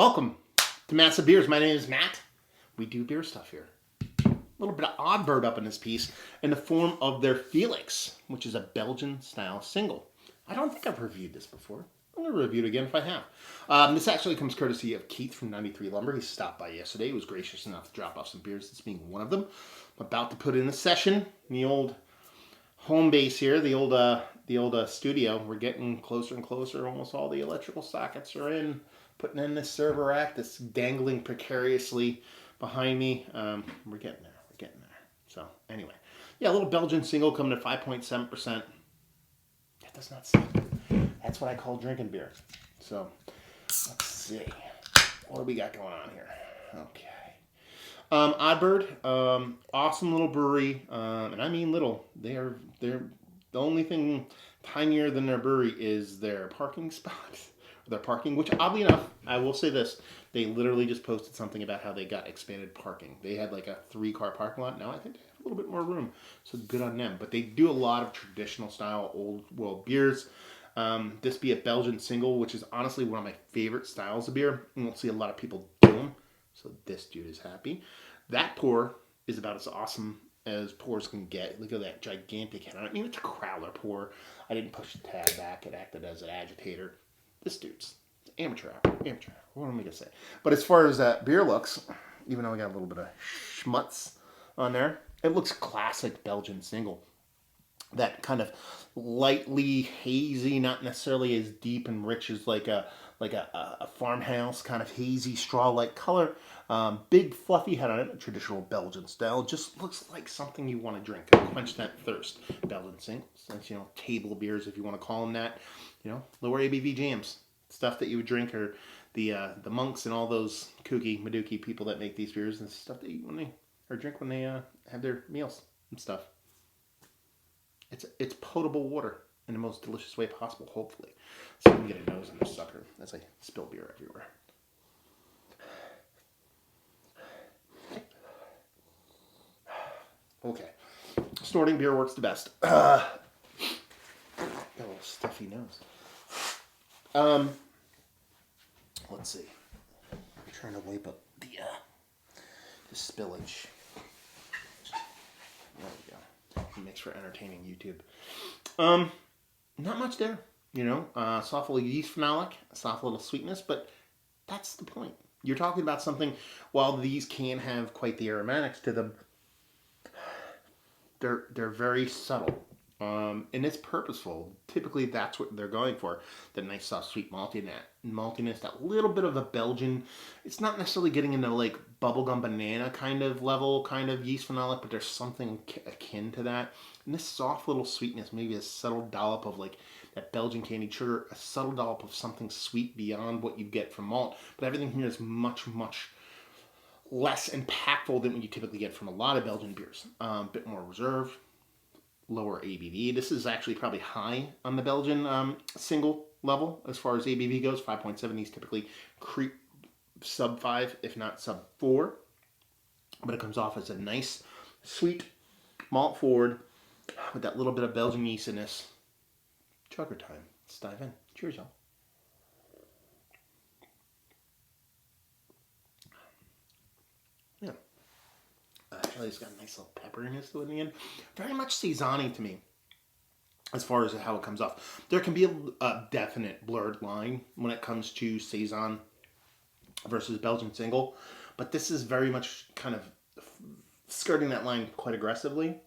Welcome to Massive Beers. My name is Matt. We do beer stuff here. A little bit of odd bird up in this piece in the form of their Felix, which is a Belgian style single. I don't think I've reviewed this before. I'm going to review it again if I have. This actually comes courtesy of Keith from 93 Lumber. He stopped by yesterday. He was gracious enough to drop off some beers, this being one of them. I'm about to put in a session in the old home base here, the old studio. We're getting closer and closer. Almost all the electrical sockets are in. Putting in this server rack that's dangling precariously behind me. We're getting there. We're getting there. So anyway, yeah, a little Belgian single coming at 5.7%. That does not suck. That's what I call drinking beer. So let's see. What do we got going on here? Okay. Oddbird, awesome little brewery, and I mean little. They're the only thing tinier than their brewery is their parking spots. Their parking, which oddly enough, I will say this, they literally just posted something about how they got expanded parking. They had like a 3-car parking lot. Now I think they have a little bit more room, so good on them. But they do a lot of traditional style old world beers. This be a Belgian single, which is honestly one of my favorite styles of beer. You won't see a lot of people do them, so this dude is happy. That pour is about as awesome as pours can get. Look at that gigantic head on it. I mean, it's a crowler pour. I didn't push the tab back. It acted as an agitator. This dude's amateur hour. Amateur hour. What am I going to say? But as far as that beer looks, even though I got a little bit of schmutz on there, it looks classic Belgian single. That kind of lightly hazy, not necessarily as deep and rich as like a farmhouse kind of hazy straw-like color. Big fluffy head on it, traditional Belgian style. Just looks like something you want to drink and quench that thirst. Belgian singles, that's, table beers if you want to call them that. Lower ABV jams, stuff that you would drink, or the monks and all those kooky Maduki people that make these beers and stuff they eat when they or drink when they have their meals and stuff. It's potable water in the most delicious way possible, hopefully. So I can get a nose in this sucker as I spill beer everywhere. Okay. Snorting beer works the best. Got a little stuffy nose. Let's see. I'm trying to wipe up the spillage. There we go. It makes for entertaining YouTube. Not much there. Soft little yeast phenolic, soft little sweetness, but that's the point. You're talking about something, while these can have quite the aromatics to them, they're very subtle. And it's purposeful. Typically, that's what they're going for. The nice, soft, sweet maltiness, that little bit of a Belgian. It's not necessarily getting into like bubblegum banana kind of level, kind of yeast phenolic, but there's something akin to that. And this soft little sweetness, maybe a subtle dollop of like that Belgian candied sugar, a subtle dollop of something sweet beyond what you get from malt. But everything here is much, much less impactful than what you typically get from a lot of Belgian beers. A bit more reserved. Lower ABV. This is actually probably high on the Belgian single level as far as ABV goes. 5.7. These typically creep sub 5, if not sub 4. But it comes off as a nice, sweet, malt forward with that little bit of Belgian yeastiness. Chugger time. Let's dive in. Cheers, y'all. Yeah. Actually, it's got a nice little pepperiness to it in the end. Very much Saison-y to me, as far as how it comes off. There can be a definite blurred line when it comes to Saison versus Belgian single, but this is very much kind of skirting that line quite aggressively.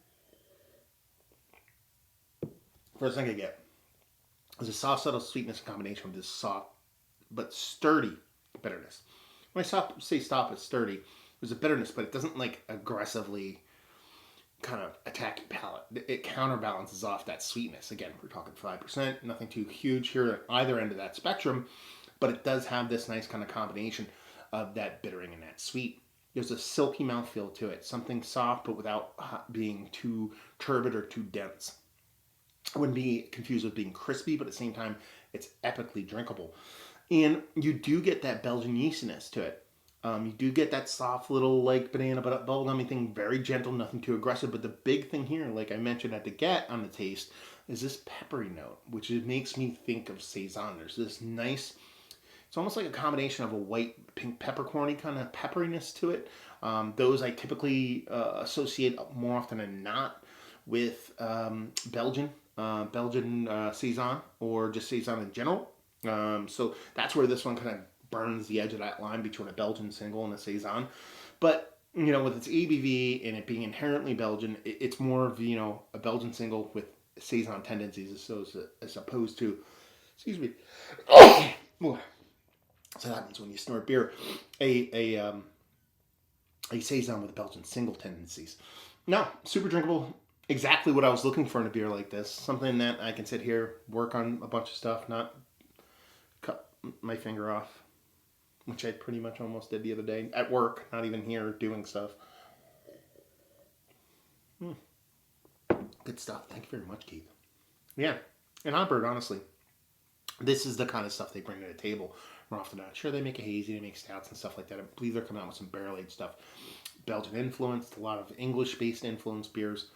First thing I get is a soft, subtle sweetness in combination with this soft but sturdy bitterness. When I say stop, it's sturdy. There's a bitterness, but it doesn't like aggressively kind of attack your palate. It counterbalances off that sweetness. Again, we're talking 5%, nothing too huge here at either end of that spectrum, but it does have this nice kind of combination of that bittering and that sweet. There's a silky mouthfeel to it, something soft but without being too turbid or too dense. I wouldn't be confused with being crispy, but at the same time, it's epically drinkable. And you do get that Belgian yeastiness to it. You do get that soft little like banana but bubblegummy thing, very gentle, nothing too aggressive. But the big thing here, like I mentioned at the get on the taste, is this peppery note, which makes me think of Saison. There's this nice It's almost like a combination of a white pink peppercorny kind of pepperiness to it. Those I typically associate more often than not with Belgian Saison, or just Saison in general. So that's where this one kind of burns the edge of that line between a Belgian single and a Saison. But with its ABV and it being inherently Belgian, it's more of a Belgian single with Saison tendencies, as opposed to, excuse me. So that happens when you snort beer. A Saison with Belgian single tendencies. No, super drinkable. Exactly what I was looking for in a beer like this. Something that I can sit here, work on a bunch of stuff, not cut my finger off, which I pretty much almost did the other day at work, not even here doing stuff. Good stuff. Thank you very much, Keith. Yeah, and Oddbird, honestly, this is the kind of stuff they bring to the table more often than not. Sure, they make a hazy, they make stouts and stuff like that. I believe they're coming out with some barrel-aged stuff. Belgian influenced, a lot of English-based influenced beers.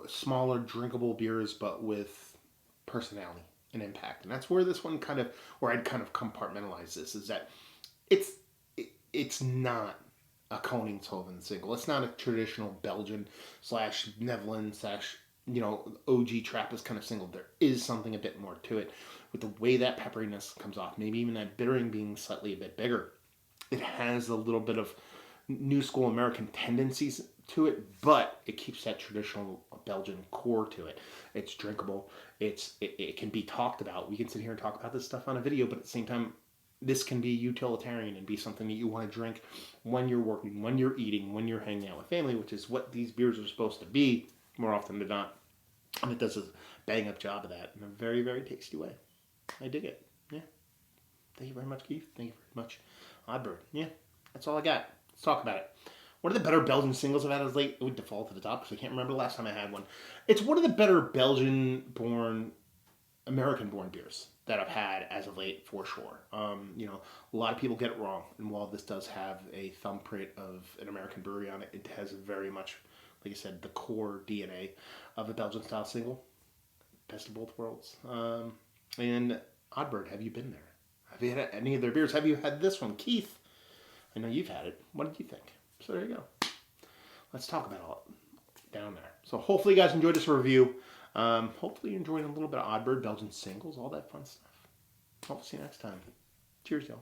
Smaller, drinkable beers, but with personality and impact. And that's where this one where I'd kind of compartmentalize this, is that it's not a Koningshoven single. It's not a traditional Belgian / Netherlands / OG Trappist kind of single. There is something a bit more to it with the way that pepperiness comes off. Maybe even that bittering being slightly a bit bigger. It has a little bit of new school American tendencies to it, but it keeps that traditional Belgian core to it. It's drinkable. It can be talked about. We can sit here and talk about this stuff on a video, but at the same time, this can be utilitarian and be something that you want to drink when you're working, when you're eating, when you're hanging out with family, which is what these beers are supposed to be more often than not. And it does a bang up job of that in a very, very tasty way. I dig it. Yeah. Thank you very much, Keith. Thank you very much, Oddbird. Yeah, that's all I got. Let's talk about it. One of the better Belgian singles I've had as late. It would default to the top because I can't remember the last time I had one. It's one of the better Belgian-born, American-born beers that I've had as of late, for sure. A lot of people get it wrong, and while this does have a thumbprint of an American brewery on it, it has very much, like I said, the core DNA of a Belgian-style single. Best of both worlds. And Oddbird, have you been there? Have you had any of their beers? Have you had this one, Keith? I know you've had it. What did you think? So there you go. Let's talk about all down there. So hopefully you guys enjoyed this review. Hopefully you enjoyed a little bit of Oddbird, Belgian singles, all that fun stuff. Hope to see you next time. Cheers, y'all.